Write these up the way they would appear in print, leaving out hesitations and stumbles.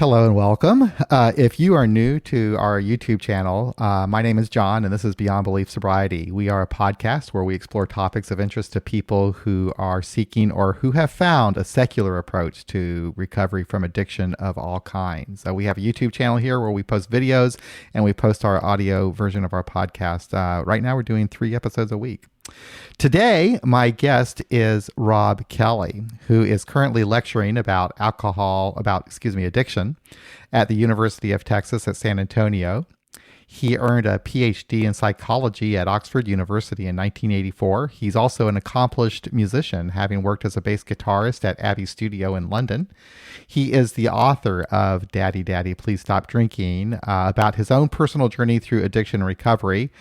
Hello and welcome. If you are new to our YouTube channel, my name is John and this is Beyond Belief Sobriety. We are a podcast where we explore topics of interest to people who are seeking or who have found a secular approach to recovery from addiction of all kinds. We have a YouTube channel here where we post videos and we post our audio version of our podcast. Right now we're doing 3 episodes a week. Today, my guest is Robb Kelly, who is currently lecturing about addiction at the University of Texas at San Antonio. He earned a Ph.D. in psychology at Oxford University in 1984. He's also an accomplished musician, having worked as a bass guitarist at Abbey Studio in London. He is the author of Daddy, Daddy, Please Stop Drinking, about his own personal journey through addiction and recovery,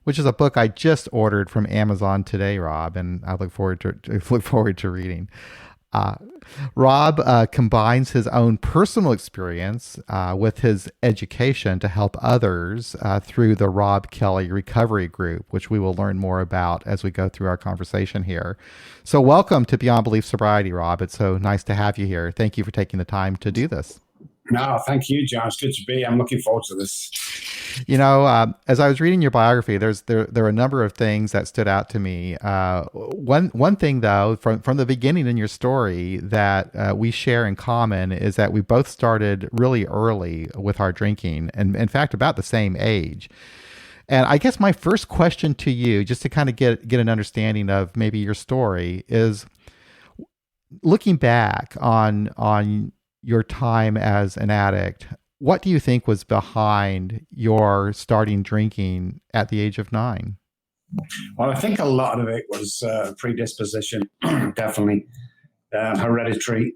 which is a book I just ordered from Amazon today, Robb, and I look forward to reading. Robb combines his own personal experience with his education to help others through the Robb Kelly Recovery Group, which we will learn more about as we go through our conversation here. So welcome to Beyond Belief Sobriety, Robb. It's so nice to have you here. Thank you for taking the time to do this. No, thank you, John. It's good to be. I'm looking forward to this. You know, as I was reading your biography, there are a number of things that stood out to me. One thing, though, from the beginning in your story that we share in common is that we both started really early with our drinking, and in fact, about the same age. And I guess my first question to you, just to kind of get an understanding of maybe your story, is looking back on your time as an addict, what do you think was behind your starting drinking at the age of 9? Well, I think a lot of it was predisposition, definitely. Hereditary.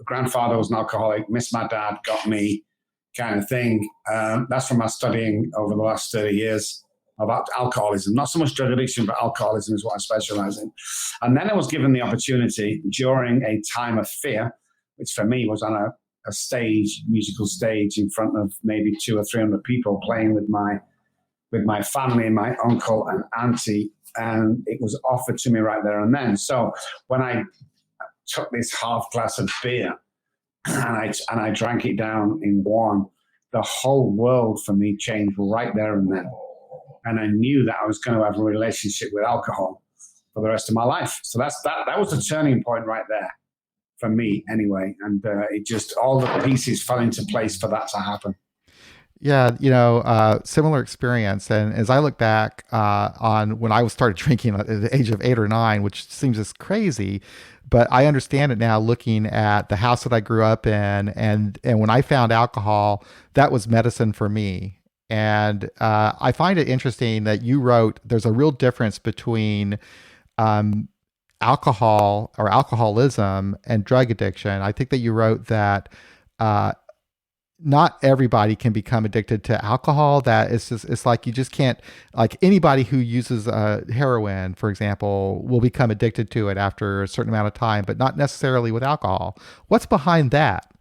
Grandfather was an alcoholic, missed my dad, got me kind of thing. That's from my studying over the last 30 years about alcoholism. Not so much drug addiction, but alcoholism is what I specialize in. And then I was given the opportunity during a time of fear, which for me was on a musical stage in front of maybe 200 or 300 people, playing with my family and my uncle and auntie, and it was offered to me right there and then. So when I took this half glass of beer and I drank it down in one, the whole world for me changed right there and then. And I knew that I was going to have a relationship with alcohol for the rest of my life. So that was the turning point right there. For me, anyway, and it just all the pieces fell into place for that to happen. Yeah, similar experience. And as I look back on when I started drinking at the age of 8 or 9, which seems just crazy, but I understand it now looking at the house that I grew up in, and when I found alcohol, that was medicine for me. And I find it interesting that you wrote there's a real difference between alcohol or alcoholism and drug addiction. I think that you wrote that not everybody can become addicted to alcohol. That it's like you just can't, like anybody who uses heroin, for example, will become addicted to it after a certain amount of time, but not necessarily with alcohol. What's behind that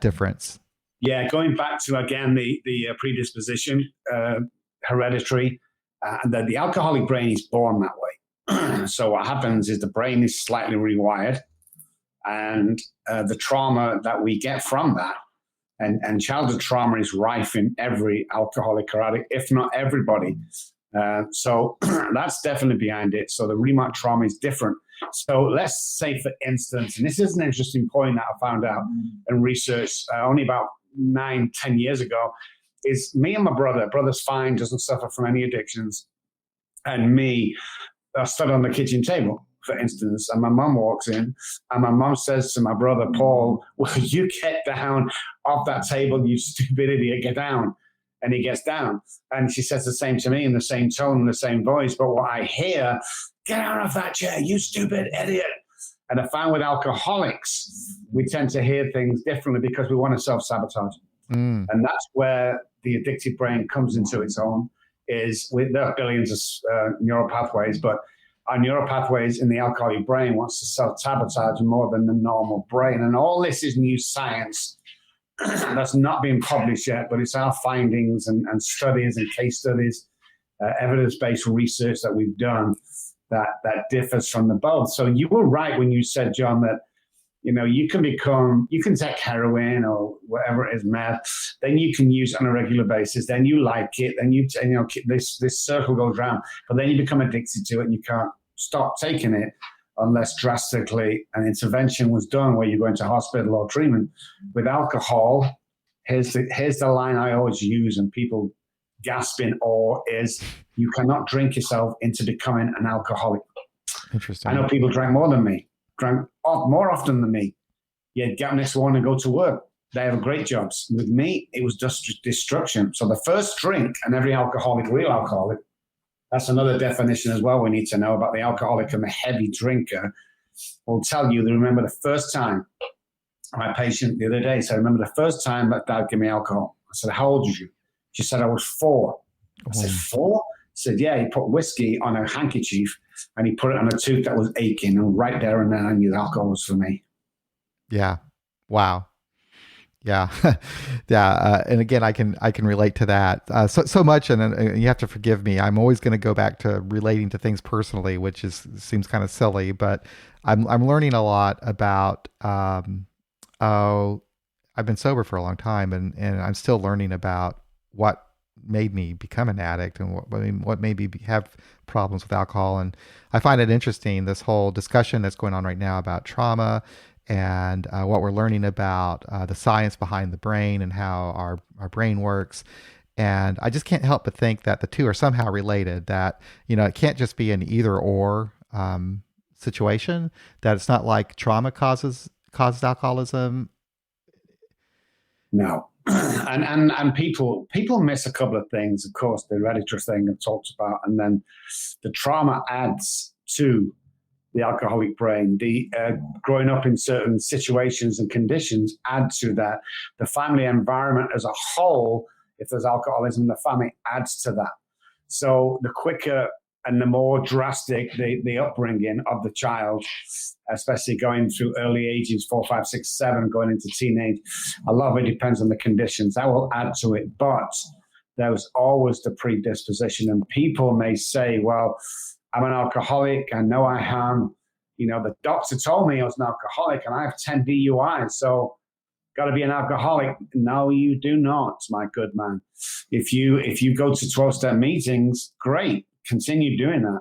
difference? Yeah, going back to, again, the predisposition, hereditary, and the alcoholic brain is born that way. So what happens is the brain is slightly rewired, and the trauma that we get from that, and childhood trauma is rife in every alcoholic or addict, if not everybody. So that's definitely behind it. So the remark trauma is different. So let's say, for instance, and this is an interesting point that I found out in research only about 9-10 years ago, is me and my brother's fine, doesn't suffer from any addictions, and me, I stood on the kitchen table, for instance, and my mum walks in, and my mum says to my brother, Paul, will you get down off that table, you stupid idiot, get down. And he gets down. And she says the same to me in the same tone, in the same voice. But what I hear, get out of that chair, you stupid idiot. And I found with alcoholics, we tend to hear things differently because we want to self-sabotage. And that's where the addictive brain comes into its own. There are billions of neural pathways, but our neural pathways in the alcoholic brain wants to self-sabotage more than the normal brain. And all this is new science that's not been published yet, but it's our findings and studies and case studies, evidence-based research that we've done that differs from the both. So you were right when you said, John, that You can take heroin or whatever it is, meth. Then you can use it on a regular basis. Then you like it. Then this circle goes round. But then you become addicted to it, and you can't stop taking it unless drastically an intervention was done, where you go into hospital or treatment. With alcohol, here's the line I always use, and people gasp in awe, is you cannot drink yourself into becoming an alcoholic. Interesting. I know people drank more than me. Drank more often than me. Yet get up next morning and go to work. They have great jobs. With me, it was just destruction. So the first drink, and every alcoholic, real alcoholic, that's another definition as well we need to know about the alcoholic and the heavy drinker, will tell you they remember the first time. My patient the other day said, I remember the first time that Dad gave me alcohol. I said, how old were you? She said, I was 4. I said, 4? He said, yeah, he put whiskey on a handkerchief and he put it on a tooth that was aching. And right there and then I knew the alcohol was for me. Yeah. Wow. Yeah. Yeah. And again, I can relate to that so much. And you have to forgive me. I'm always going to go back to relating to things personally, which seems kind of silly, but I'm learning a lot about, I've been sober for a long time and I'm still learning about what made me become an addict and what made me have problems with alcohol. And I find it interesting, this whole discussion that's going on right now about trauma and what we're learning about the science behind the brain and how our brain works. And I just can't help but think that the two are somehow related, that, it can't just be an either or situation, that it's not like trauma causes alcoholism. No. And people miss a couple of things. Of course, the hereditary thing I've talked about, and then the trauma adds to the alcoholic brain. The growing up in certain situations and conditions add to that. The family environment as a whole, if there's alcoholism, the family adds to that. So the quicker and the more drastic the upbringing of the child, especially going through early ages, 4, 5, 6, 7, going into teenage, a lot of it depends on the conditions. That will add to it. But there's always the predisposition. And people may say, well, I'm an alcoholic. I know I am. The doctor told me I was an alcoholic and I have 10 DUIs. So got to be an alcoholic. No, you do not, my good man. If you go to 12-step meetings, great. Continue doing that.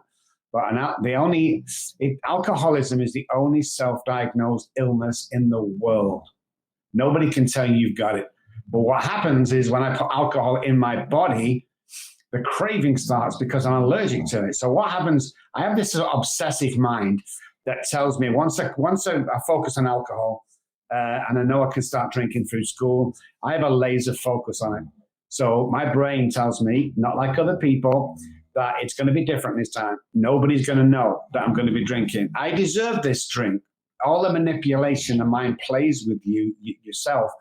But alcoholism is the only self-diagnosed illness in the world. Nobody can tell you you've got it. But what happens is when I put alcohol in my body, the craving starts because I'm allergic to it. So what happens, I have this sort of obsessive mind that tells me once I focus on alcohol and I know I can start drinking through school, I have a laser focus on it. So my brain tells me, not like other people, that it's going to be different this time. Nobody's going to know that I'm going to be drinking. I deserve this drink. All the manipulation the mind plays with yourself.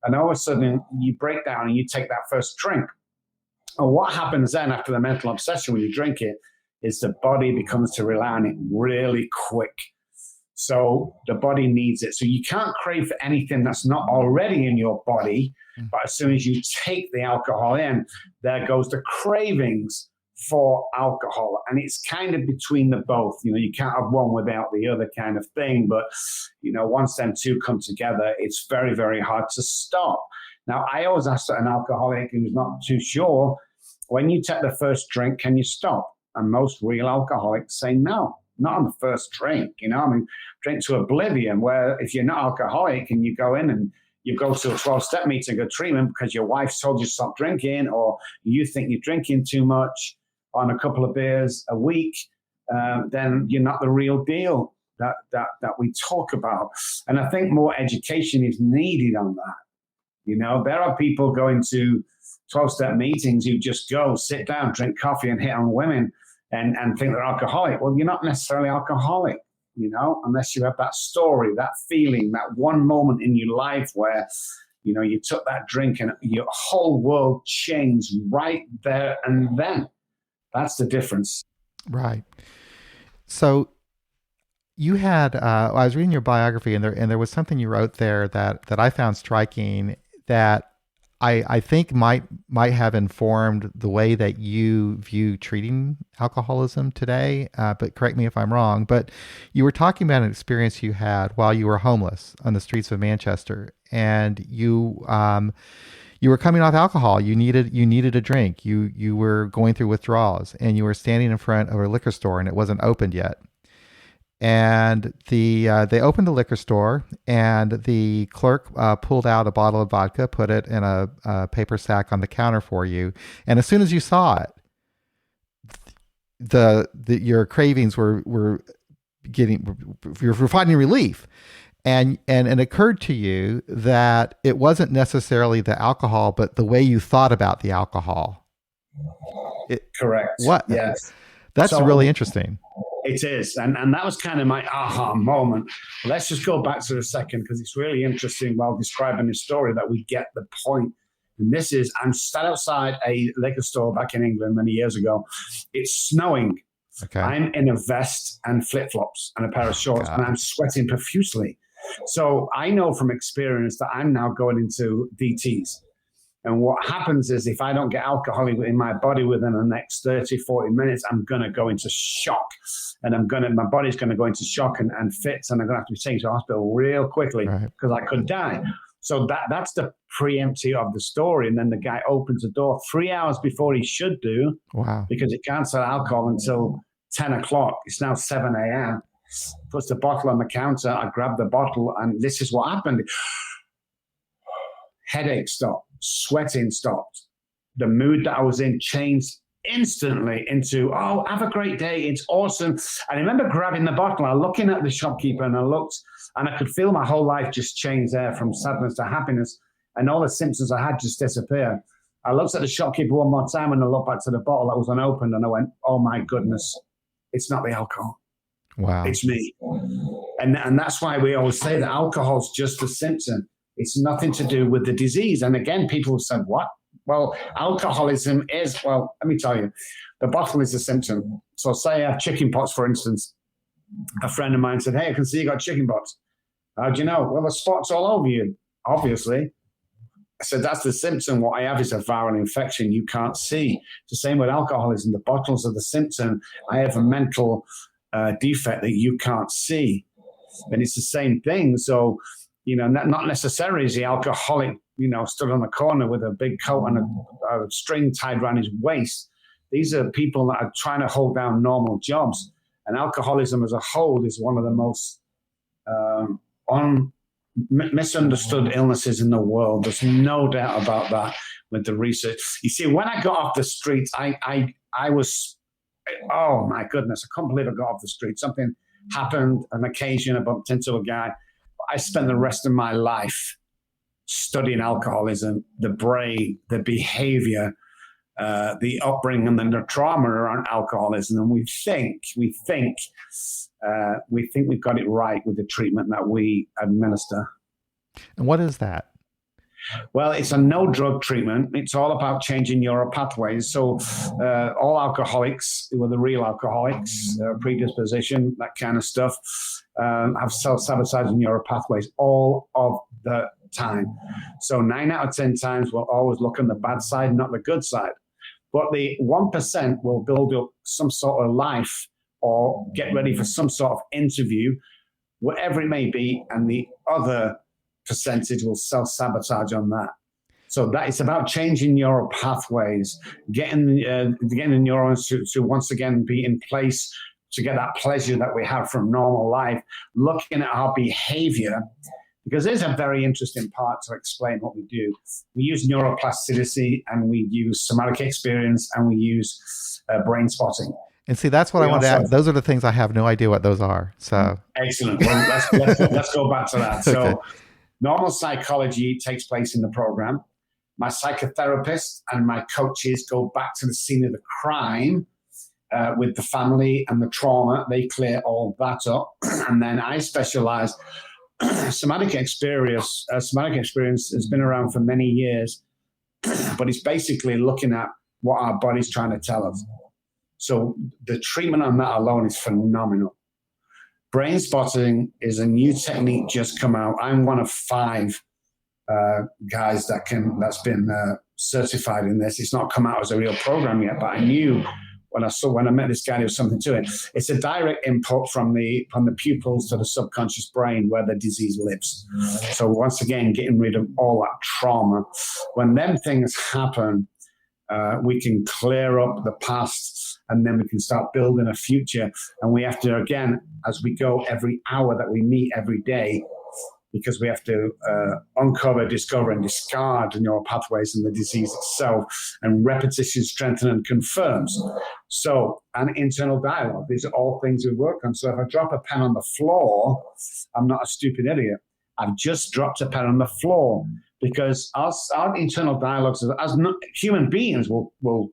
And all of a sudden, you break down and you take that first drink. And what happens then after the mental obsession when you drink it is the body becomes to rely on it really quick. So the body needs it. So you can't crave for anything that's not already in your body. But as soon as you take the alcohol in, there goes the cravings for alcohol. And it's kind of between the both. You can't have one without the other kind of thing. But, once them two come together, it's very, very hard to stop. Now, I always ask an alcoholic who's not too sure, when you take the first drink, can you stop? And most real alcoholics say no, not on the first drink. Drink to oblivion, where if you're not alcoholic and you go in and you go to a 12-step meeting or treatment because your wife told you to stop drinking, or you think you're drinking too much on a couple of beers a week, then you're not the real deal that we talk about. And I think more education is needed on that. There are people going to 12-step meetings who just go, sit down, drink coffee and hit on women and think they're alcoholic. Well, you're not necessarily alcoholic, unless you have that story, that feeling, that one moment in your life where, you took that drink and your whole world changed right there and then. That's the difference. Right. So you had, I was reading your biography and there was something you wrote there that I found striking, that I think might have informed the way that you view treating alcoholism today. But correct me if I'm wrong. But you were talking about an experience you had while you were homeless on the streets of Manchester, and you were coming off alcohol. You needed a drink. You were going through withdrawals, and you were standing in front of a liquor store, and it wasn't opened yet. And they opened the liquor store, and the clerk pulled out a bottle of vodka, put it in a paper sack on the counter for you. And as soon as you saw it, your cravings were finding relief. And it occurred to you that it wasn't necessarily the alcohol, but the way you thought about the alcohol. Correct. What? Yes. That's really interesting. It is. And that was kind of my aha moment. Let's just go back to a second, because it's really interesting while describing this story that we get the point. And this is, I'm sat outside a liquor store back in England many years ago. It's snowing. Okay. I'm in a vest and flip-flops and a pair of shorts, and I'm sweating profusely. So I know from experience that I'm now going into DTs. And what happens is if I don't get alcohol in my body within the next 30, 40 minutes, I'm going to go into shock. And my body's going to go into shock and fits, and I'm going to have to be taken to the hospital real quickly because I could die. So that's the preemptive of the story. And then the guy opens the door 3 hours before he should do. Wow. Because he can't sell alcohol until 10 o'clock. It's now 7 a.m. Puts the bottle on the counter. I grab the bottle, and this is what happened. Headache stopped. Sweating stopped. The mood that I was in changed instantly into, oh, have a great day. It's awesome. And I remember grabbing the bottle. I was looking at the shopkeeper, and I looked, and I could feel my whole life just change there from sadness to happiness. And all the symptoms I had just disappeared. I looked at the shopkeeper one more time, and I looked back to the bottle that was unopened, and I went, oh my goodness, it's not the alcohol. Wow. It's me. And that's why we always say that alcohol's just a symptom. It's nothing to do with the disease. And again, people have said, what? Well, alcoholism is, well, let me tell you, the bottle is a symptom. So say I have chicken pox, for instance. A friend of mine said, hey, I can see you got chicken pox. How do you know? Well, the spots all over you, obviously. I said, that's the symptom. What I have is a viral infection you can't see. It's the same with alcoholism. The bottles are the symptom. I have a mental defect that you can't see. And it's the same thing. So, not necessarily is the alcoholic, stood on the corner with a big coat and a string tied around his waist. These are people that are trying to hold down normal jobs. And alcoholism as a whole is one of the most misunderstood illnesses in the world. There's no doubt about that with the research. You see, when I got off the streets, I was, oh my goodness, I can't believe I got off the street. Something happened, an occasion, I bumped into a guy. I spent the rest of my life studying alcoholism, the brain, the behavior, the upbringing, and the trauma around alcoholism. And we think we've got it right with the treatment that we administer. And what is that? Well, it's a no-drug treatment. It's all about changing neural pathways. So all alcoholics, who are the real alcoholics, predisposition, that kind of stuff, have self-sabotaging neural pathways all of the time. So 9 out of 10 times we'll always look on the bad side, not the good side. But the 1% will build up some sort of life or get ready for some sort of interview, whatever it may be, and the other percentage will self-sabotage on that. So that it's about changing neural pathways, getting the neurons to once again be in place to get that pleasure that we have from normal life, looking at our behavior, because there's a very interesting part to explain what we do. We use neuroplasticity, and we use somatic experience, and we use brain spotting. And see, that's what I want to add. Those are the things I have no idea what those are. So excellent. Well, let's go back to that. So okay. Normal psychology takes place in the program. My psychotherapist and my coaches go back to the scene of the crime with the family and the trauma. They clear all that up. And then I specialize. Somatic experience has been around for many years, but it's basically looking at what our body's trying to tell us. So the treatment on that alone is phenomenal. Brain spotting is a new technique just come out. I'm one of 5 guys that's been certified in this. It's not come out as a real program yet, but I knew when I met this guy, there was something to it. It's a direct input from the pupils to the subconscious brain where the disease lives. So once again, getting rid of all that trauma. When them things happen, we can clear up the past, and then we can start building a future. And we have to, again, as we go, every hour that we meet every day, because we have to uncover, discover, and discard the neural pathways and the disease itself. And repetition strengthens and confirms. So, an internal dialogue. These are all things we work on. So if I drop a pen on the floor, I'm not a stupid idiot. I've just dropped a pen on the floor, because our internal dialogues as human beings will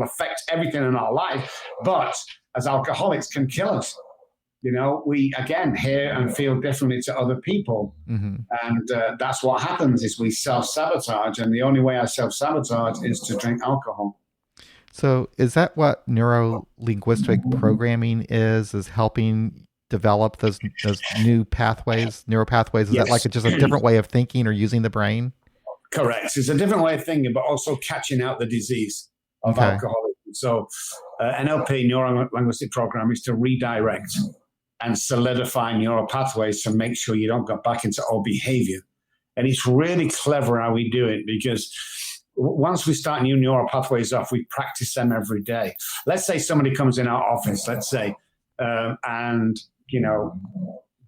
affect everything in our life, but as alcoholics can kill us. We, again, hear and feel differently to other people. Mm-hmm. And that's what happens is we self-sabotage. And the only way I self-sabotage is to drink alcohol. So is that what neuro-linguistic programming is helping develop those new pathways, neural pathways? Is Yes. that like just a different way of thinking or using the brain? Correct. It's a different way of thinking, but also catching out the disease of alcoholism. So NLP, neuro-linguistic program, is to redirect and solidify neural pathways to make sure you don't go back into old behavior. And it's really clever how we do it, because once we start new neural pathways off, we practice them every day. Let's say somebody comes in our office, and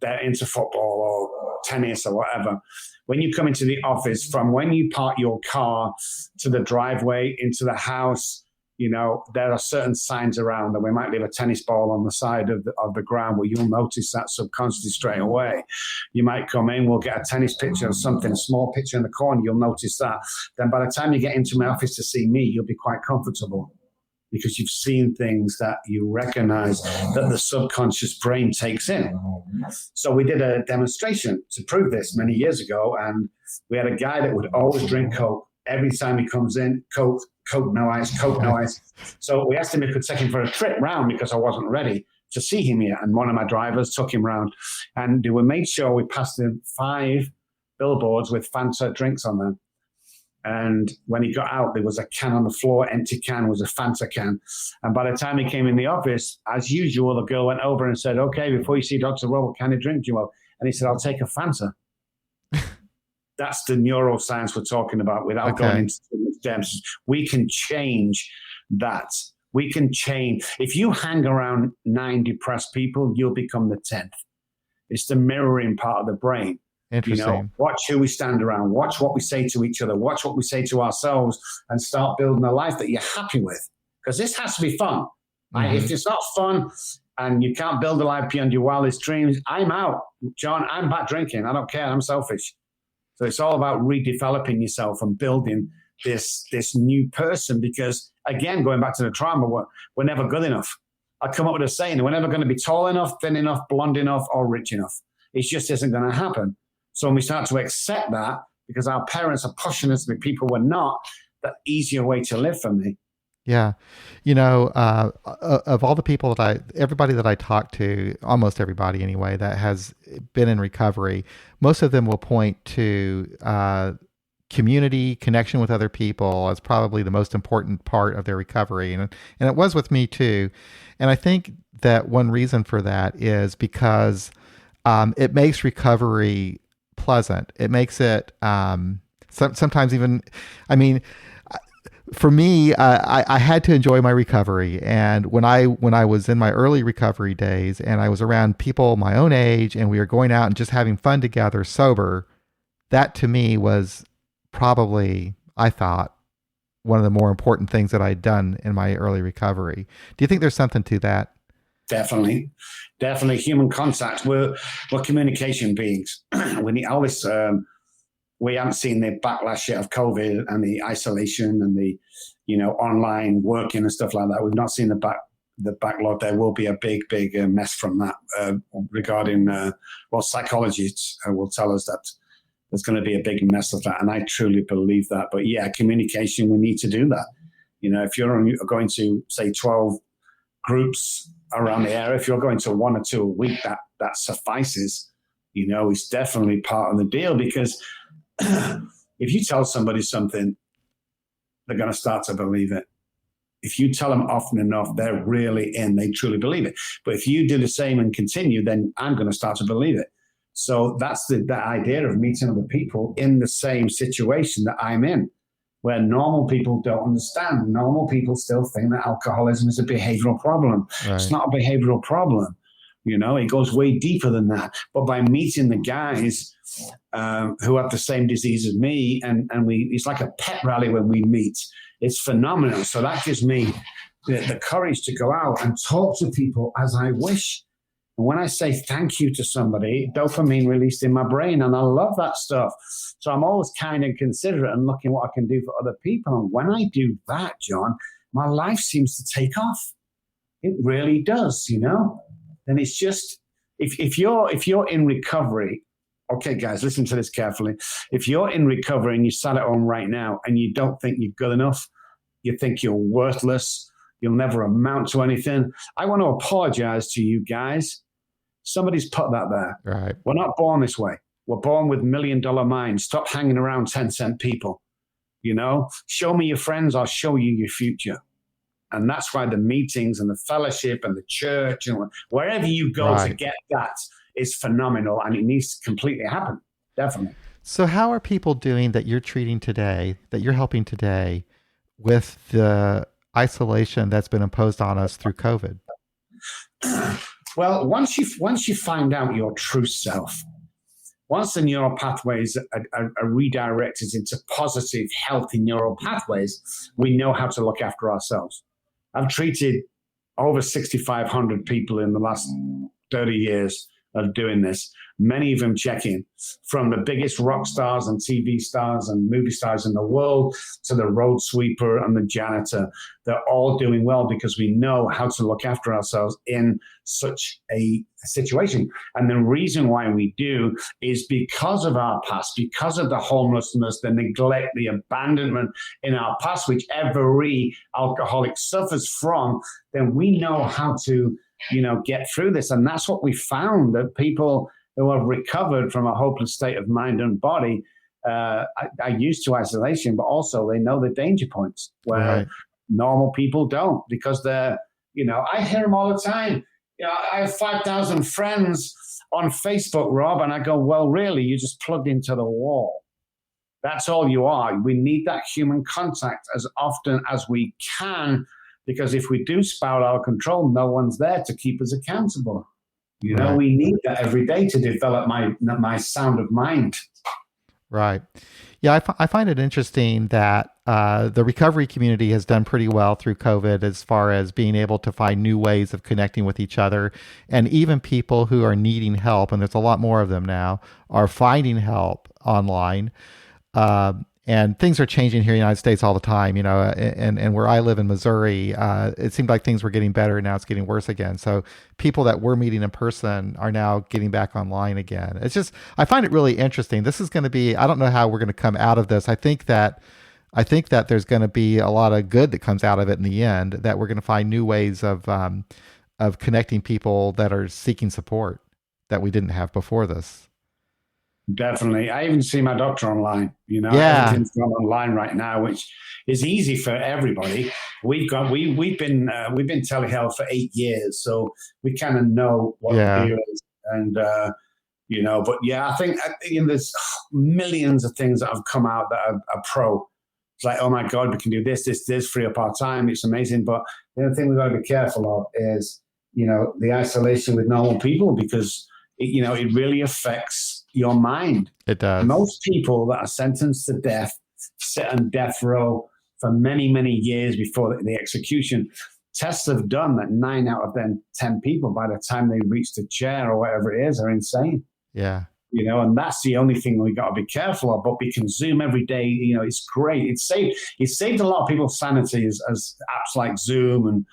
they're into football or tennis or whatever. When you come into the office, from when you park your car to the driveway into the house, there are certain signs around that we might leave a tennis ball on the side of the ground, where you'll notice that subconsciously straight away. You might come in, we'll get a tennis picture or something, a small picture in the corner, you'll notice that. Then by the time you get into my office to see me, you'll be quite comfortable, because you've seen things that you recognize that the subconscious brain takes in. So we did a demonstration to prove this many years ago, and we had a guy that would always drink Coke. Every time he comes in, Coke, no ice, Coke, no ice. So we asked him if he could take him for a trip round, because I wasn't ready to see him yet. And one of my drivers took him round, and we made sure we passed him 5 billboards with Fanta drinks on them. And when he got out, there was a can on the floor, empty can, was a Fanta can. And by the time he came in the office, as usual, the girl went over and said, "Okay, before you see Dr. Robb, what kind of drink do you want?" And he said, "I'll take a Fanta." That's the neuroscience we're talking about, without going into too much depth. We can change that. We can change. If you hang around 9 depressed people, you'll become the 10th. It's the mirroring part of the brain. Interesting. Watch who we stand around. Watch what we say to each other. Watch what we say to ourselves, and start building a life that you're happy with. Because this has to be fun. Mm-hmm. If it's not fun and you can't build a life beyond your wildest dreams, I'm out. John, I'm back drinking. I don't care. I'm selfish. So it's all about redeveloping yourself and building this new person, because, again, going back to the trauma, we're never good enough. I come up with a saying: we're never going to be tall enough, thin enough, blonde enough, or rich enough. It just isn't going to happen. So when we start to accept that, because our parents are pushing us to be people we're not, that easier way to live for me. Yeah. Of all the people everybody that I talk to, almost everybody anyway, that has been in recovery, most of them will point to community, connection with other people as probably the most important part of their recovery. And it was with me too. And I think that one reason for that is because it makes recovery pleasant. It makes it sometimes even, for me, I had to enjoy my recovery. And when I was in my early recovery days and I was around people my own age and we were going out and just having fun together sober, that to me was probably, I thought, one of the more important things that I'd done in my early recovery. Do you think there's something to that? Definitely. Human contact. We're communication beings. We need all this. We haven't seen the backlash yet of COVID and the isolation and the, online working and stuff like that. We've not seen the backlog. There will be a big mess from that regarding, psychologists will tell us that there's going to be a big mess of that. And I truly believe that. But yeah, communication, we need to do that. If you're going to, say, 12 groups around the area, if you're going to 1 or 2 a week, that suffices. It's definitely part of the deal, because If you tell somebody something, they're going to start to believe it. If you tell them often enough, they're really in, they truly believe it. But if you do the same and continue, then I'm going to start to believe it. So that's the idea of meeting other people in the same situation that I'm in, where normal people don't understand. Normal people still think that alcoholism is a behavioral problem. Right. It's not a behavioral problem. It goes way deeper than that. But by meeting the guys who have the same disease as me, and it's like a pet rally when we meet. It's phenomenal. So that gives me the courage to go out and talk to people as I wish. And when I say thank you to somebody, dopamine released in my brain, and I love that stuff. So I'm always kind and considerate and looking what I can do for other people. And when I do that, John, my life seems to take off. It really does, And it's just, if you're in recovery, okay, guys, listen to this carefully. If you're in recovery and you sat at home right now and you don't think you're good enough, you think you're worthless, you'll never amount to anything, I want to apologize to you guys. Somebody's put that there. Right. We're not born this way. We're born with $1 million minds. Stop hanging around 10-cent people. Show me your friends, I'll show you your future. And that's why the meetings and the fellowship and the church and wherever you go to get that is phenomenal, and it needs to completely happen. Definitely. So how are people doing that you're treating today, that you're helping today, with the isolation that's been imposed on us through COVID? Well, once you find out your true self, once the neural pathways are redirected into positive, healthy neural pathways, we know how to look after ourselves. I've treated over 6,500 people in the last 30 years of doing this, many of them check-in, from the biggest rock stars and TV stars and movie stars in the world to the road sweeper and the janitor. They're all doing well because we know how to look after ourselves in such a situation. And the reason why we do is because of our past, because of the homelessness, the neglect, the abandonment in our past, which every alcoholic suffers from. Then we know how to get through this. And that's what we found, that people who have recovered from a hopeless state of mind and body are used to isolation, but also they know the danger points where normal people don't, because they're, I hear them all the time. I have 5,000 friends on Facebook, Rob, and I go, well, really, you just plugged into the wall. That's all you are. We need that human contact as often as we can, because if we do spiral out of control, no one's there to keep us accountable. We need that every day to develop my sound of mind. Right. Yeah, I find it interesting that the recovery community has done pretty well through COVID as far as being able to find new ways of connecting with each other. And even people who are needing help, and there's a lot more of them now, are finding help online. And things are changing here in the United States all the time, and where I live in Missouri, it seemed like things were getting better, and now it's getting worse again. So people that we're meeting in person are now getting back online again. It's just, I find it really interesting. This is going to be, I don't know how we're going to come out of this. I think that there's going to be a lot of good that comes out of it in the end, that we're going to find new ways of connecting people that are seeking support that we didn't have before this. Definitely. I even see my doctor online, everything's gone online right now, which is easy for everybody. We've been telehealth for 8 years, so we kind of know what the deal is. And, but I think there's millions of things that have come out that are pro. It's like, oh my God, we can do this, free up our time. It's amazing. But the other thing we've got to be careful of is, the isolation with normal people, because it really affects your mind. It does. Most people that are sentenced to death sit on death row for many, many years before the execution. Tests have done that 9 out of 10 people, by the time they reach the chair or whatever it is, are insane. Yeah. And that's the only thing we got to be careful of. But we can Zoom every day. It's great. It saved a lot of people's sanity as apps like Zoom and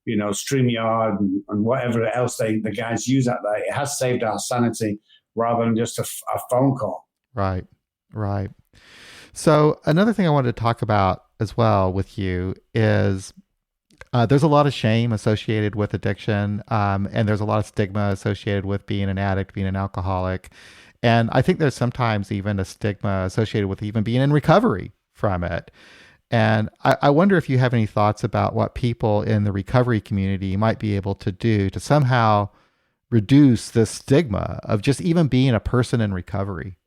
StreamYard and whatever else the guys use out there. It has saved our sanity rather than just a phone call. Right. So another thing I wanted to talk about as well with you is there's a lot of shame associated with addiction, and there's a lot of stigma associated with being an addict, being an alcoholic. And I think there's sometimes even a stigma associated with even being in recovery from it. And I wonder if you have any thoughts about what people in the recovery community might be able to do to somehow reduce the stigma of just even being a person in recovery.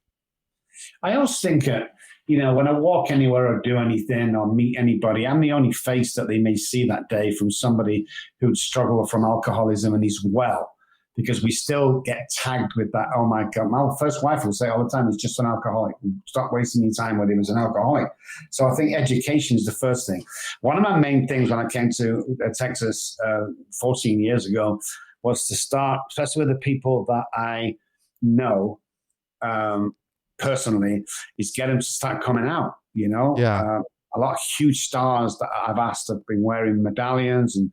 I always think, when I walk anywhere or do anything or meet anybody, I'm the only face that they may see that day from somebody who'd struggled from alcoholism and is well. Because we still get tagged with that. Oh my God, my first wife will say all the time, he's just an alcoholic. Stop wasting your time when he was an alcoholic. So I think education is the first thing. One of my main things when I came to Texas 14 years ago was to start, especially with the people that I know personally, is get them to start coming out, Yeah. A lot of huge stars that I've asked have been wearing medallions and,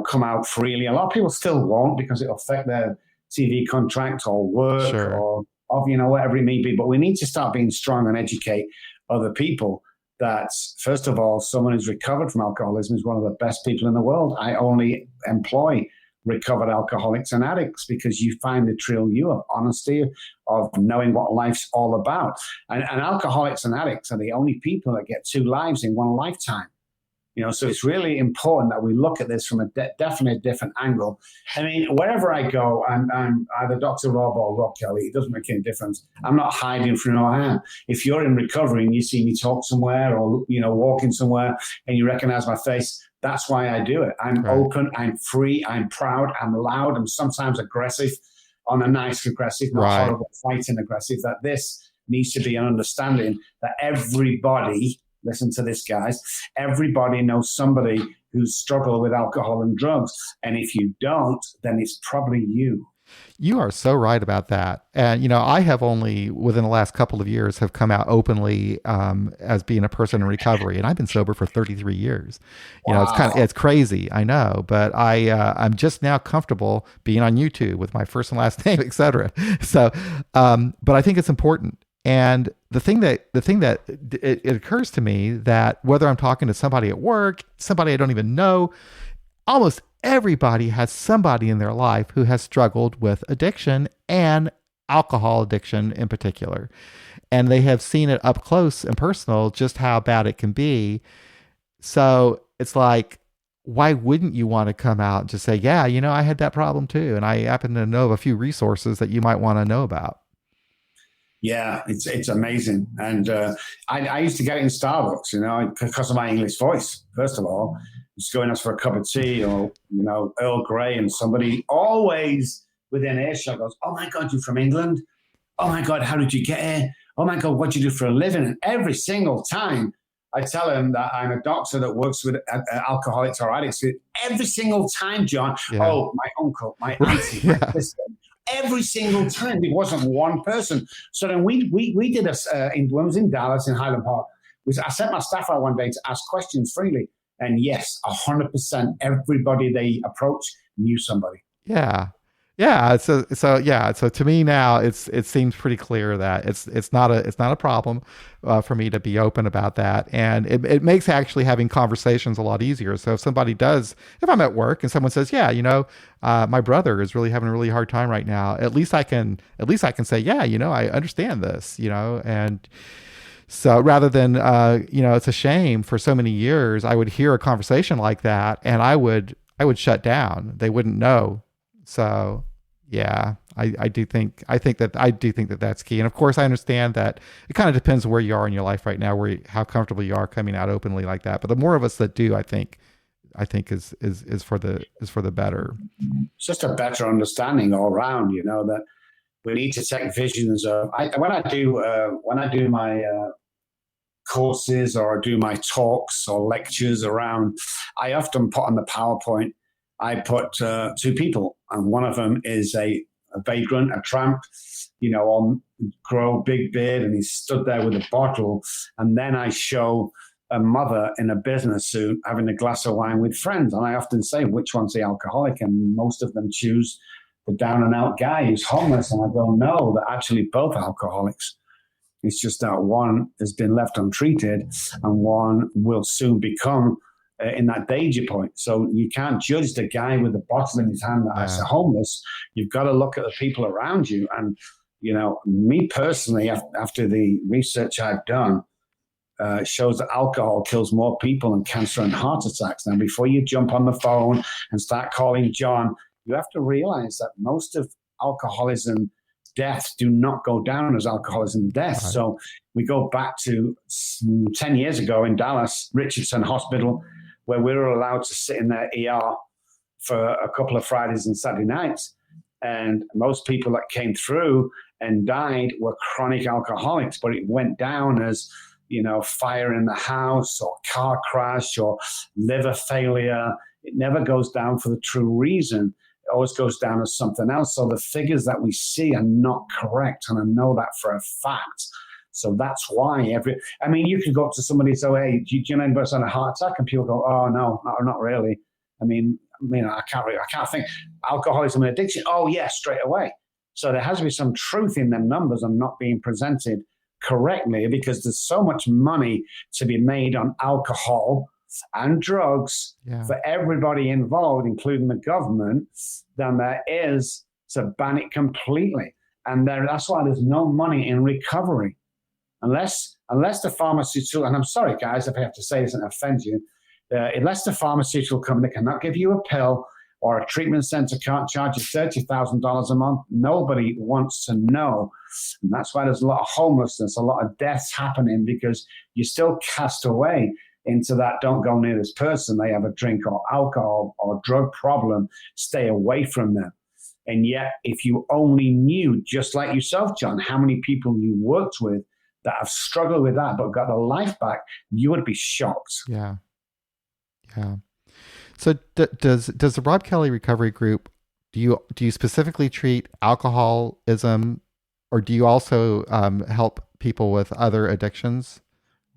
come out freely. A lot of people still won't because it'll affect their TV contract or work Sure. or whatever it may be. But we need to start being strong and educate other people that, first of all, someone who's recovered from alcoholism is one of the best people in the world. I only employ recovered alcoholics and addicts because you find the true you of honesty, of knowing what life's all about. And alcoholics and addicts are the only people that get two lives in one lifetime. So it's really important that we look at this from a definitely different angle. I mean, wherever I go, I'm either Dr. Robb or Robb Kelly. It doesn't make any difference. I'm not hiding from no hand. If you're in recovery and you see me talk somewhere or, walking somewhere and you recognize my face, that's why I do it. I'm open, I'm free, I'm proud, I'm loud, I'm sometimes aggressive, on a nice aggressive, not horrible fighting aggressive, that this needs to be an understanding that everybody, listen to this, guys, everybody knows somebody who's struggled with alcohol and drugs. And if you don't, then it's probably you. You are so right about that. And, I have only within the last couple of years have come out openly as being a person in recovery. And I've been sober for 33 years. Wow. It's crazy. I know, but I'm just now comfortable being on YouTube with my first and last name, et cetera. So, but I think it's important. And the thing that it occurs to me that whether I'm talking to somebody at work, somebody I don't even know, almost everybody has somebody in their life who has struggled with addiction and alcohol addiction in particular. And they have seen it up close and personal, just how bad it can be. So it's like, why wouldn't you want to come out and just say, yeah, I had that problem too. And I happen to know of a few resources that you might want to know about. Yeah, it's amazing. And I used to get it in Starbucks, because of my English voice, first of all. Just going out for a cup of tea or, Earl Grey, and somebody always within earshot goes, oh my God, you're from England? Oh my God, how did you get here? Oh my God, what do you do for a living? And every single time I tell them that I'm a doctor that works with alcoholics or addicts, every single time, John, oh, my uncle, my auntie, my sister. Every single time, it wasn't one person. So then we did when I was in Dallas in Highland Park. I sent my staff out one day to ask questions freely, and yes, 100%, everybody they approached knew somebody. Yeah. So to me now, it seems pretty clear that it's not a problem for me to be open about that, and it makes actually having conversations a lot easier. So if I'm at work and someone says, yeah, my brother is really having a really hard time right now, at least I can say, yeah, I understand this, and so rather than it's a shame for so many years I would hear a conversation like that and I would shut down. They wouldn't know. So yeah, I do think that that's key. And of course I understand that it kind of depends on where you are in your life right now, how comfortable you are coming out openly like that. But the more of us that do, I think is for the better. It's just a better understanding all around, that we need to take visions of, when I do my courses or do my talks or lectures around, I often put on the PowerPoint, I put two people, and one of them is a vagrant, a tramp, on grow big beard, and he's stood there with a bottle. And then I show a mother in a business suit having a glass of wine with friends. And I often say, which one's the alcoholic? And most of them choose the down and out guy who's homeless. And I go, no, they're actually both alcoholics. It's just that one has been left untreated and one will soon become in that danger point. So you can't judge the guy with the bottle in his hand as a homeless. You've got to look at the people around you. And Me personally, after the research I've done, shows that alcohol kills more people than cancer and heart attacks. Now, before you jump on the phone and start calling John, you have to realize that most of alcoholism deaths do not go down as alcoholism deaths. Right. So we go back to 10 years ago in Dallas, Richardson Hospital, where we were allowed to sit in their ER for a couple of Fridays and Saturday nights. And most people that came through and died were chronic alcoholics, but it went down as, fire in the house or car crash or liver failure. It never goes down for the true reason. It always goes down as something else. So the figures that we see are not correct. And I know that for a fact. So that's why you could go up to somebody and say, hey, do you know anybody had a heart attack? And people go, oh, no, not really. I can't think. Alcoholism and addiction. Oh, yeah, straight away. So there has to be some truth in them numbers and not being presented correctly, because there's so much money to be made on alcohol and drugs for everybody involved, including the government, than there is to ban it completely. And that's why there's no money in recovery. Unless the pharmaceutical, and I'm sorry, guys, if I have to say this and offend you, unless the pharmaceutical company cannot give you a pill or a treatment center can't charge you $30,000 a month, nobody wants to know. And that's why there's a lot of homelessness, a lot of deaths happening, because you're still cast away into that, don't go near this person, they have a drink or alcohol or drug problem, stay away from them. And yet, if you only knew, just like yourself, John, how many people you worked with that have struggled with that but got their life back, you would be shocked. Yeah. So does the Robb Kelly Recovery Group, do you specifically treat alcoholism, or do you also help people with other addictions?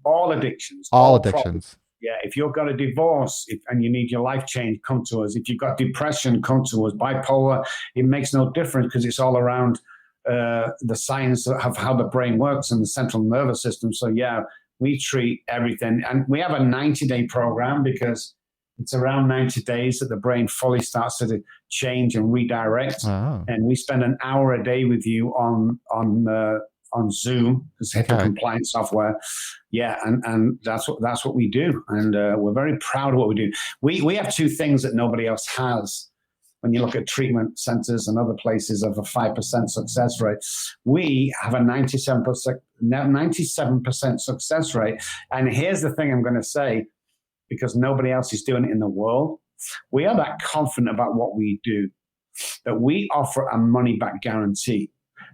All addictions. All addictions. Problems. Yeah, if you've got a divorce and you need your life change, come to us. If you've got depression, come to us. Bipolar, it makes no difference because it's all around the science of how the brain works and the central nervous system. So yeah, we treat everything. And we have a 90-day program because it's around 90 days that the brain fully starts to change and redirect. Oh. And we spend an hour a day with you on Zoom, because it's compliance software. Yeah, and that's what we do. And we're very proud of what we do. We have two things that nobody else has. When you look at treatment centers and other places of a 5% success rate, we have a 97% success rate. And here's the thing I'm going to say, because nobody else is doing it in the world. We are that confident about what we do, that we offer a money-back guarantee.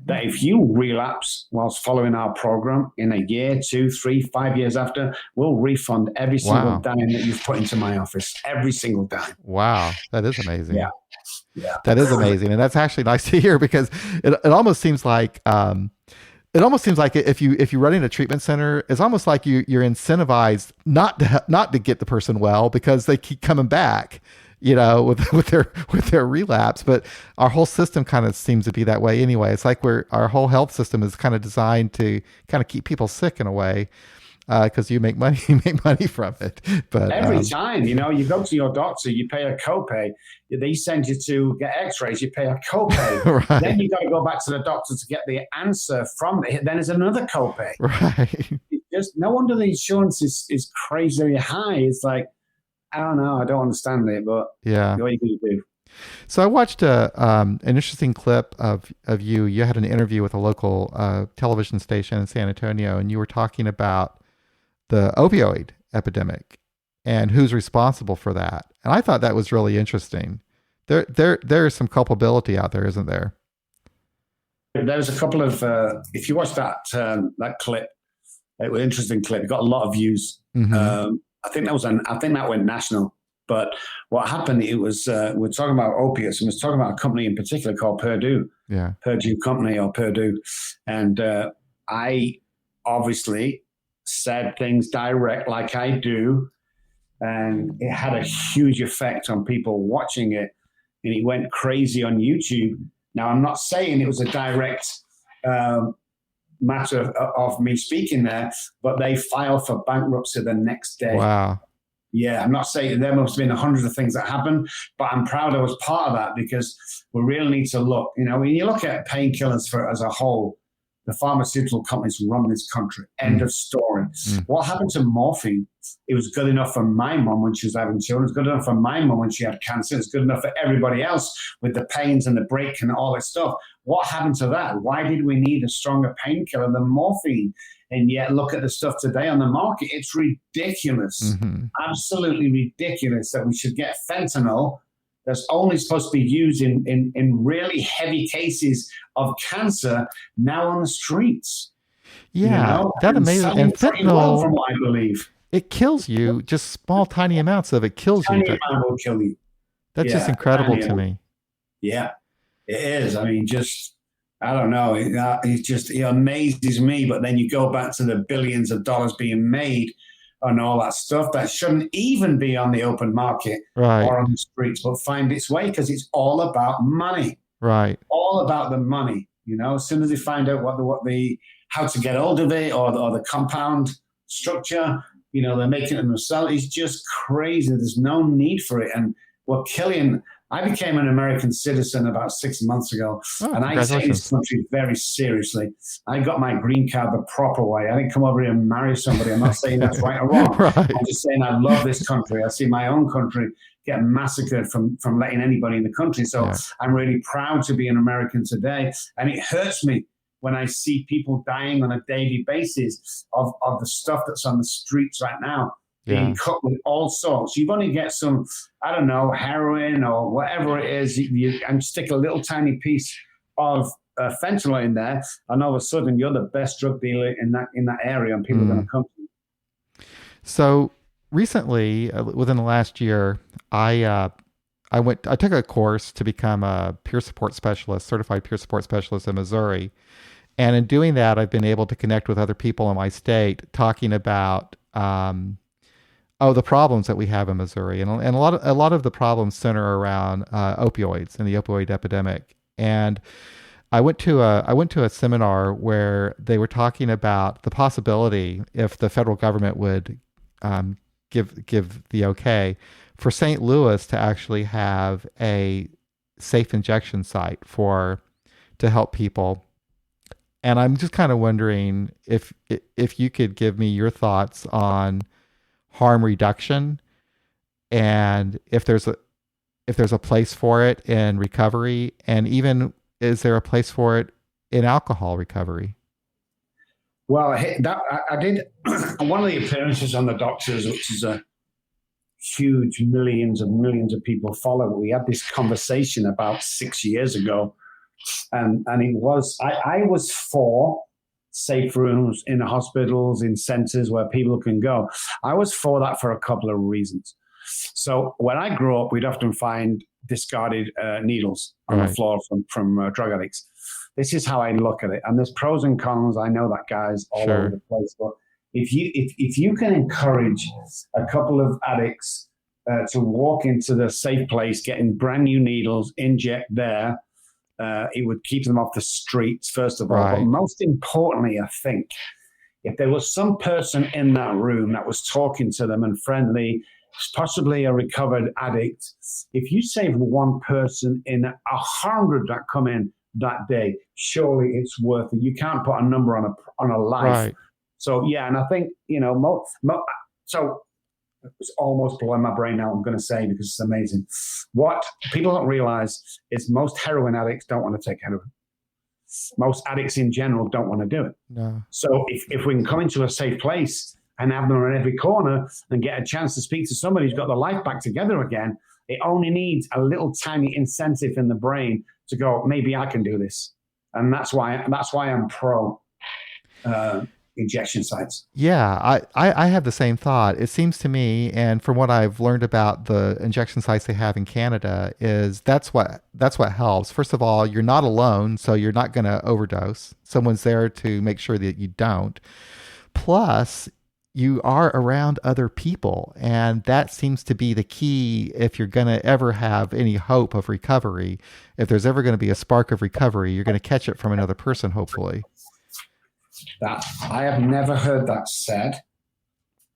That if you relapse whilst following our program in a year, 2, 3, 5 years after, we'll refund every single dime that you've put into my office. Every single dime. Wow. That is amazing. Yeah. That is amazing. And that's actually nice to hear, because it almost seems like if you run in a treatment center, it's almost like you're incentivized not to get the person well, because they keep coming back, with their relapse. But our whole system kind of seems to be that way anyway. It's like our whole health system is kind of designed to kind of keep people sick in a way, because you make money from it. But every time, you go to your doctor, you pay a copay. They send you to get X-rays, you pay a copay. Right. Then you got to go back to the doctor to get the answer from it. Then there's another copay. Right. Just no wonder the insurance is crazily high. It's like, I don't know, I don't understand it, but yeah, what are you going to do? So I watched an interesting clip of you. You had an interview with a local television station in San Antonio, and you were talking about the opioid epidemic and who's responsible for that. And I thought that was really interesting. There is some culpability out there, isn't there? There's a couple of, if you watch that clip, it was an interesting clip. It got a lot of views. Mm-hmm. I think that went national. But what happened, it was, we're talking about opiates, and we're talking about a company in particular called Purdue. Yeah. Purdue Company or Purdue. And I obviously said things direct like I do, and it had a huge effect on people watching it, and it went crazy on YouTube. Now, I'm not saying it was a direct matter of me speaking there, but they filed for bankruptcy the next day. Wow. Yeah, I'm not saying there must have been hundreds of things that happened, but I'm proud I was part of that because we really need to look. When you look at painkillers for as a whole, the pharmaceutical companies run this country. End of story. What happened to morphine? It was good enough for my mom when she was having children. It was good enough for my mom when she had cancer. It's good enough for everybody else with the pains and the break and all that stuff. What happened to that? Why did we need a stronger painkiller than morphine? And yet look at the stuff today on the market. It's ridiculous. Absolutely ridiculous that we should get fentanyl that's only supposed to be used in really heavy cases of cancer now on the streets. Yeah, that amazing. And fentanyl, from what I believe, it kills you. Just small, tiny amounts of it kills you. Tiny amount will kill you. That's just incredible to me. Yeah, it is. I mean, I don't know. It amazes me. But then you go back to the billions of dollars being made and all that stuff that shouldn't even be on the open market or on the streets, but find its way because it's all about money. Right. All about the money. As soon as they find out how to get hold of it or the compound structure, they're making it themselves. It's just crazy. There's no need for it. And we're killing. I became an American citizen about 6 months ago, and I take this country very seriously. I got my green card the proper way. I didn't come over here and marry somebody. I'm not saying that's right or wrong. I'm just saying I love this country. I see my own country get massacred from letting anybody in the country. So I'm really proud to be an American today, and it hurts me when I see people dying on a daily basis of the stuff that's on the streets right now. Being cut with all sorts. You've only get some, I don't know, heroin or whatever it is, and stick a little tiny piece of fentanyl in there, and all of a sudden you're the best drug dealer in that area, and people are going to come to you. So recently, within the last year, I took a course to become a peer support specialist, certified peer support specialist in Missouri, and in doing that, I've been able to connect with other people in my state, talking about the problems that we have in Missouri, and a lot of the problems center around opioids and the opioid epidemic. And I went to a seminar where they were talking about the possibility, if the federal government would give the okay, for St. Louis to actually have a safe injection site to help people. And I'm just kind of wondering if you could give me your thoughts on harm reduction, and if there's a place for it in recovery, and even is there a place for it in alcohol recovery? Well, I did one of the appearances on the Doctors, which is a huge millions and millions of people follow. We had this conversation about 6 years ago, and it was I was for safe rooms in hospitals, in centers where people can go. I was for that for a couple of reasons. So when I grew up, we'd often find discarded needles on the floor from drug addicts. This is how I look at it. And there's pros and cons. I know that, guys, all over the place. But if you can encourage a couple of addicts to walk into the safe place, getting brand new needles, inject there, it would keep them off the streets, first of all. But most importantly, I think, if there was some person in that room that was talking to them and friendly, possibly a recovered addict, if you save one person in 100 that come in that day, surely it's worth it. You can't put a number on a life. So, yeah, and I think, so it's almost blowing my brain out, I'm going to say, because it's amazing. What people don't realize is most heroin addicts don't want to take heroin. Most addicts in general don't want to do it. No. So if we can come into a safe place and have them on every corner and get a chance to speak to somebody who's got their life back together again, it only needs a little tiny incentive in the brain to go, maybe I can do this. And that's why I'm pro injection sites. Yeah, I have the same thought. It seems to me, and from what I've learned about the injection sites they have in Canada, is that's what helps. First of all, you're not alone, so you're not going to overdose. Someone's there to make sure that you don't. Plus, you are around other people, and that seems to be the key if you're going to ever have any hope of recovery. If there's ever going to be a spark of recovery, you're going to catch it from another person, hopefully. That I have never heard that said,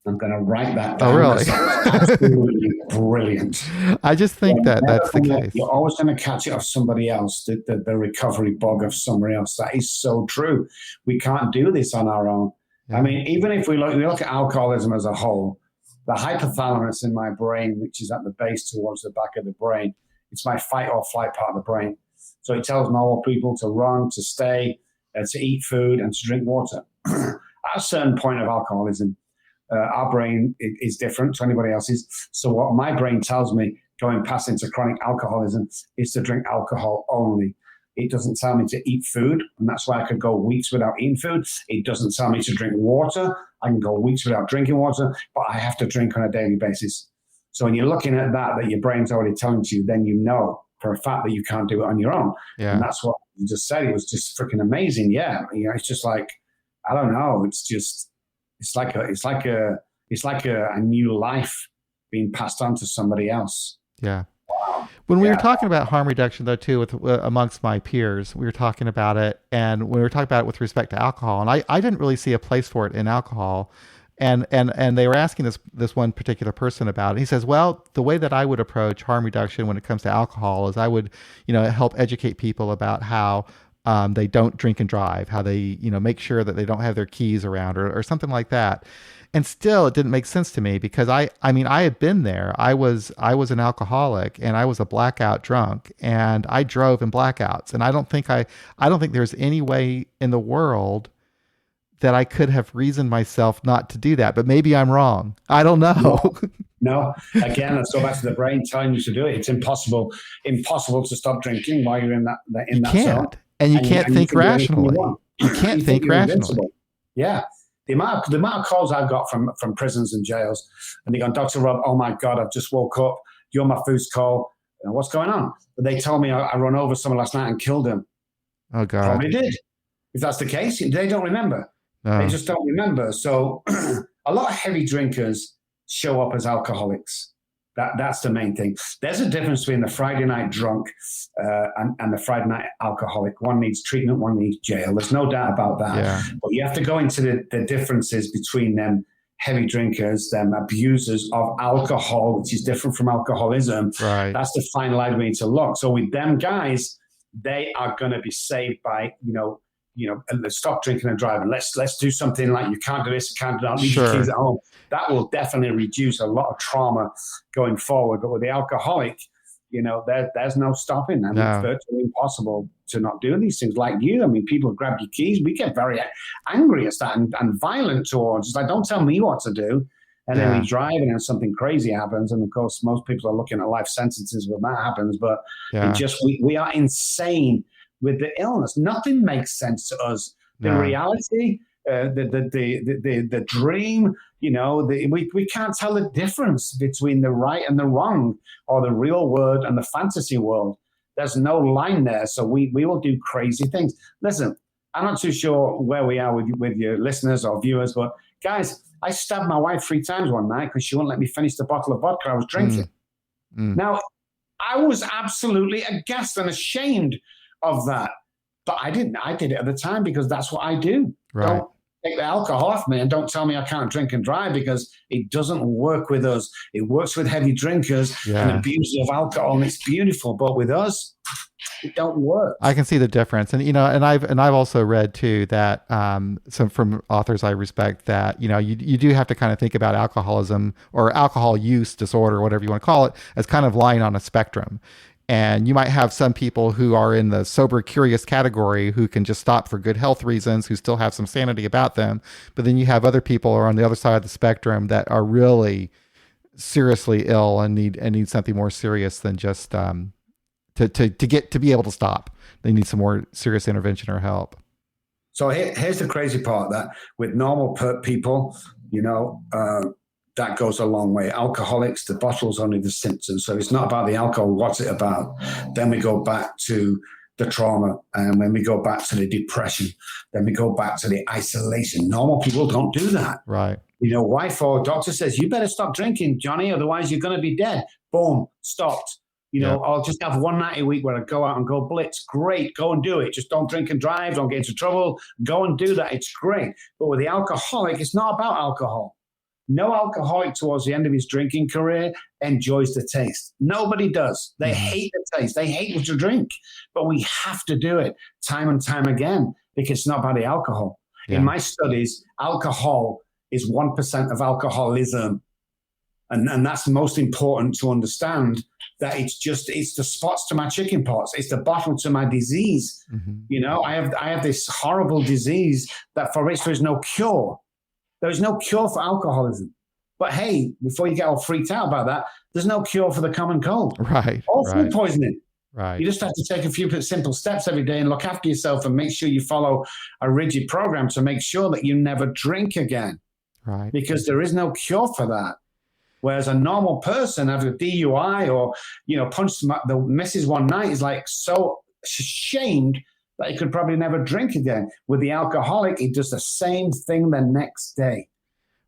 I'm going to write that Oh, down. really? That's absolutely brilliant. I just think that that's the case. You're always going to catch it off somebody else, the recovery bug of somebody else. That is so true. We can't do this on our own. Yeah. I mean, even if we look at alcoholism as a whole, the hypothalamus in my brain, which is at the base towards the back of the brain, it's my fight or flight part of the brain. So it tells normal people to run, to stay, to eat food, and to drink water. At a certain point of alcoholism, our brain is different to anybody else's. So what my brain tells me going past into chronic alcoholism is to drink alcohol only. It doesn't tell me to eat food, and that's why I could go weeks without eating food. It doesn't tell me to drink water. I can go weeks without drinking water, but I have to drink on a daily basis. So when you're looking at that your brain's already telling you, then you know for a fact that you can't do it on your own. Yeah. And that's what you just said. It was just freaking amazing. Yeah. You know, it's just like, I don't know. It's like a new life being passed on to somebody else. Yeah. Wow. When we were talking about harm reduction, though, too, with amongst my peers, we were talking about it, and when we were talking about it with respect to alcohol, and I didn't really see a place for it in alcohol, and they were asking this one particular person about it. He says, well, the way that I would approach harm reduction when it comes to alcohol is I would, help educate people about how they don't drink and drive, how they, make sure that they don't have their keys around or something like that. And still, it didn't make sense to me because I had been there. I was an alcoholic and I was a blackout drunk and I drove in blackouts. And I don't think there's any way in the world that I could have reasoned myself not to do that. But maybe I'm wrong. I don't know. No. Again, let's go back to the brain telling you to do it. It's impossible to stop drinking while you're in that zone. And you can't think rationally. You can't think rationally. Yeah. The amount of calls I've got from prisons and jails, and they go, Dr. Robb, oh my God, I've just woke up. You're my first call. What's going on? But they told me I run over someone last night and killed him. Oh God. Probably did. If that's the case, they don't remember. No. They just don't remember. So a lot of heavy drinkers show up as alcoholics. That's the main thing. There's a difference between the Friday night drunk and the Friday night alcoholic. One needs treatment, one needs jail. There's no doubt about that. Yeah. But you have to go into the differences between them heavy drinkers, them abusers of alcohol, which is different from alcoholism. Right. That's the fine line we need to look. So with them guys, they are going to be saved by, and stop drinking and driving. Let's do something like you can't do this, you can't do that, leave your keys at home. That will definitely reduce a lot of trauma going forward. But with the alcoholic, there's no stopping them. No. It's virtually impossible to not do these things. Like you, I mean, people grab your keys. We get very angry at that and violent towards. It's like, don't tell me what to do. And then we drive and then something crazy happens. And of course, most people are looking at life sentences when that happens. But we are insane with the illness. Nothing makes sense to us. The reality, the dream, we can't tell the difference between the right and the wrong, or the real world and the fantasy world. There's no line there. So we will do crazy things. Listen, I'm not too sure where we are with your listeners or viewers, but guys, I stabbed my wife 3 times one night because she wouldn't let me finish the bottle of vodka I was drinking. Now, I was absolutely aghast and ashamed of that. But I didn't. I did it at the time because that's what I do. Right. Don't take the alcohol off me and don't tell me I can't drink and drive, because it doesn't work with us. It works with heavy drinkers and abusers of alcohol, and it's beautiful. But with us, it don't work. I can see the difference. And, and I've also read too that some from authors I respect that, you do have to kind of think about alcoholism or alcohol use disorder, whatever you want to call it, as kind of lying on a spectrum. And you might have some people who are in the sober, curious category who can just stop for good health reasons, who still have some sanity about them. But then you have other people who are on the other side of the spectrum that are really seriously ill and need something more serious than just to be able to stop. They need some more serious intervention or help. So here's the crazy part, that with normal people, that goes a long way. Alcoholics, the bottle's only the symptom. So it's not about the alcohol. What's it about? Then we go back to the trauma. And when we go back to the depression, then we go back to the isolation. Normal people don't do that. Right. Wife or doctor says, you better stop drinking, Johnny, otherwise you're going to be dead. Boom, stopped. I'll just have one night a week where I go out and go blitz. Great, go and do it. Just don't drink and drive. Don't get into trouble. Go and do that. It's great. But with the alcoholic, it's not about alcohol. No alcoholic towards the end of his drinking career enjoys the taste. Nobody does. They hate the taste. They hate what to drink. But we have to do it time and time again because it's not about the alcohol. Yeah. In my studies, alcohol is 1% of alcoholism. And that's most important to understand, that it's the spots to my chicken pox. It's the bottle to my disease. You know, I have this horrible disease that for which there is no cure. There is no cure for alcoholism. But hey, before you get all freaked out about that, there's no cure for the common cold. Right. Or food poisoning. Right. You just have to take a few simple steps every day and look after yourself and make sure you follow a rigid program to make sure that you never drink again. Right. Because there is no cure for that. Whereas a normal person having a DUI or, you know, punched the missus one night is like so ashamed that he could probably never drink again. With the alcoholic, he does the same thing the next day.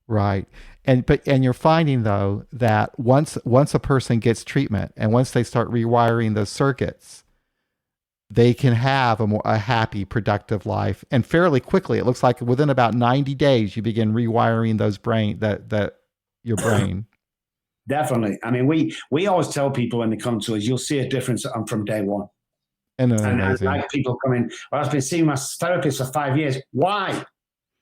Right. And you're finding though that once a person gets treatment and once they start rewiring those circuits, they can have a happy, productive life. And fairly quickly, it looks like within about 90 days, you begin rewiring those your brain. Definitely. I mean, we always tell people when they come to us, you'll see a difference from day one. And like people come in, well, I've been seeing my therapist for 5 years. Why?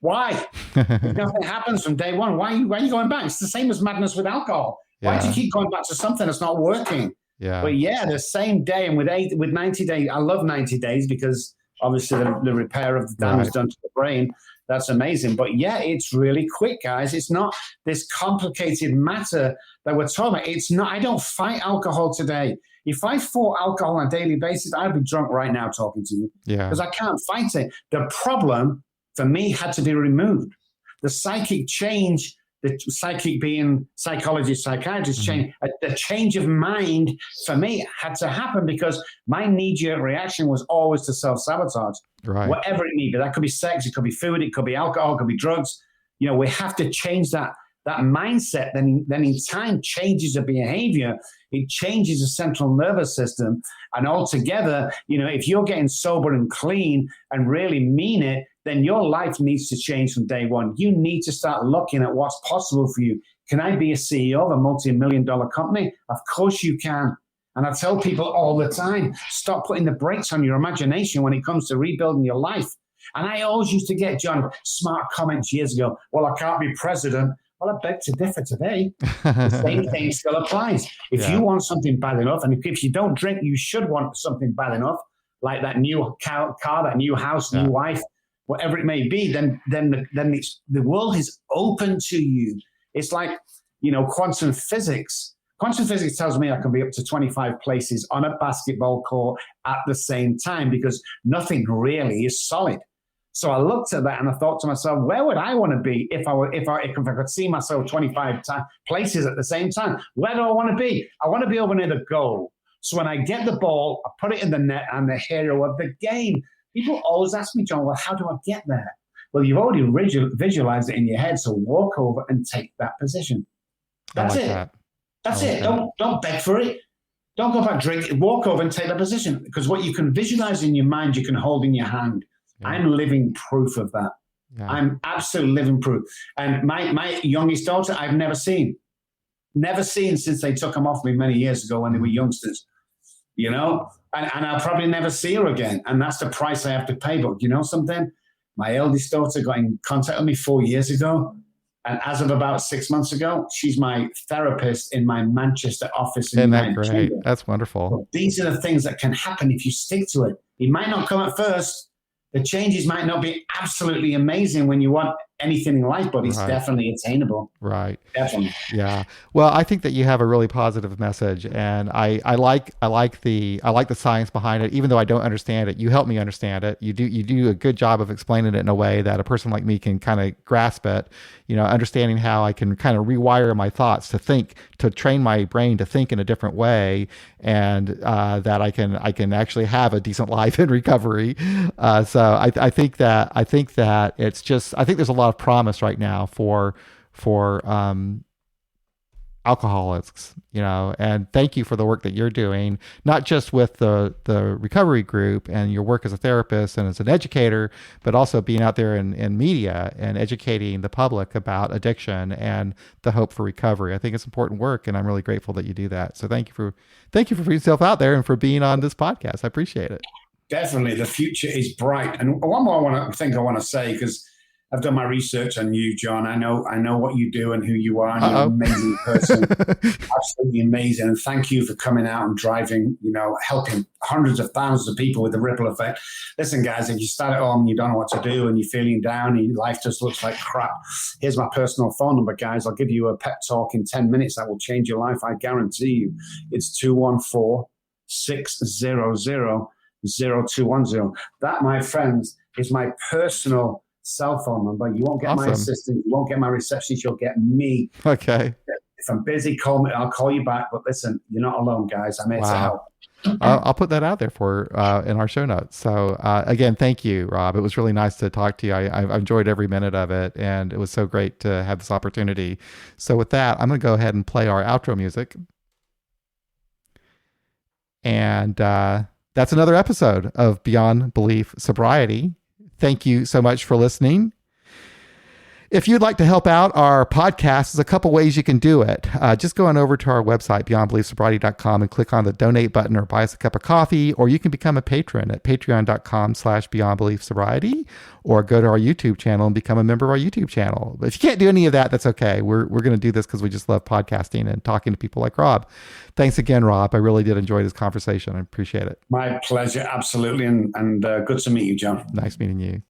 Nothing happens from day one. Why are you going back? It's the same as madness with alcohol. Why do you keep going back to something that's not working? Yeah. But yeah, the same day, and with 90 days, I love 90 days because obviously the repair of the damage done to the brain, that's amazing. But yeah, it's really quick, guys. It's not this complicated matter that we're talking about. It's not, I don't fight alcohol today. If I fought alcohol on a daily basis, I'd be drunk right now talking to you. Yeah. Because I can't fight it. The problem for me had to be removed. The psychic change, the psychic being psychologist, psychiatrist change, the change of mind for me had to happen because my knee-jerk reaction was always to self-sabotage. Right. Whatever it may be. That could be sex, it could be food, it could be alcohol, it could be drugs. You know, we have to change that mindset. Then in time changes the behavior. It changes the central nervous system. And altogether, you know, if you're getting sober and clean and really mean it, then your life needs to change from day one. You need to start looking at what's possible for you. Can I be a CEO of a multi-million-dollar company? Of course you can. And I tell people all the time, stop putting the brakes on your imagination when it comes to rebuilding your life. And I always used to get, John, smart comments years ago. Well, I can't be president. Well, I beg to differ today. The same thing still applies. If you want something bad enough, and if you don't drink, you should want something bad enough, like that new car, that new house, new wife, whatever it may be, then the world is open to you. It's like, you know, quantum physics. Quantum physics tells me I can be up to 25 places on a basketball court at the same time because nothing really is solid. So I looked at that and I thought to myself, where would I want to be if I could see myself 25 places at the same time? Where do I want to be? I want to be over near the goal. So when I get the ball, I put it in the net. I'm the hero of the game. People always ask me, John, well, how do I get there? Well, you've already visualized it in your head. So walk over and take that position. That's it. That's it. Don't beg for it. Don't go back, drink. Walk over and take that position. Because what you can visualize in your mind, you can hold in your hand. Yeah. I'm living proof of that. Yeah. I'm absolute living proof. And my youngest daughter, I've never seen since they took them off me many years ago when they were youngsters, you know, and I'll probably never see her again. And that's the price I have to pay. But you know something? My eldest daughter got in contact with me 4 years ago. And as of about 6 months ago, she's my therapist in my Manchester office. Isn't that great? That's wonderful. So these are the things that can happen if you stick to it. It might not come at first. The changes might not be absolutely amazing when you want anything in life, but it's definitely attainable. Right. Definitely. Yeah. Well, I think that you have a really positive message, and I like the science behind it, even though I don't understand it. You help me understand it. You do a good job of explaining it in a way that a person like me can kind of grasp it. You know, understanding how I can kind of rewire my thoughts to train my brain to think in a different way, and that I can actually have a decent life in recovery. So I think that it's just, I think there's a lot of promise right now for alcoholics, and thank you for the work that you're doing, not just with the recovery group and your work as a therapist and as an educator, but also being out there in media and educating the public about addiction and the hope for recovery. I think it's important work, and I'm really grateful that you do that. So thank you for putting yourself out there and for being on this podcast. I appreciate it. Definitely, the future is bright. And one more I want to say, because I've done my research on you, John. I know what you do and who you are, and you're an amazing person. Absolutely amazing. And thank you for coming out and driving, helping hundreds of thousands of people with the ripple effect. Listen, guys, if you start at home and you don't know what to do and you're feeling down and your life just looks like crap, here's my personal phone number, guys. I'll give you a pep talk in 10 minutes that will change your life. I guarantee you. It's 214-600-0210. That, my friends, is my personal cell phone number. You won't get my assistant, you won't get my receptionist, you'll get me. Okay. If I'm busy, call me, I'll call you back. But listen, you're not alone, guys. I'm here to help. I'll put that out there in our show notes. So again, thank you, Robb. It was really nice to talk to you. I've enjoyed every minute of it, and it was so great to have this opportunity. So with that, I'm going to go ahead and play our outro music. And that's another episode of Beyond Belief Sobriety. Thank you so much for listening. If you'd like to help out our podcast, there's a couple ways you can do it. Just go on over to our website, beyondbeliefsobriety.com, and click on the donate button or buy us a cup of coffee, or you can become a patron at patreon.com/beyondbeliefsobriety, or go to our YouTube channel and become a member of our YouTube channel. But if you can't do any of that, that's okay. We're going to do this because we just love podcasting and talking to people like Robb. Thanks again, Robb. I really did enjoy this conversation. I appreciate it. My pleasure. Absolutely. And good to meet you, John. Nice meeting you.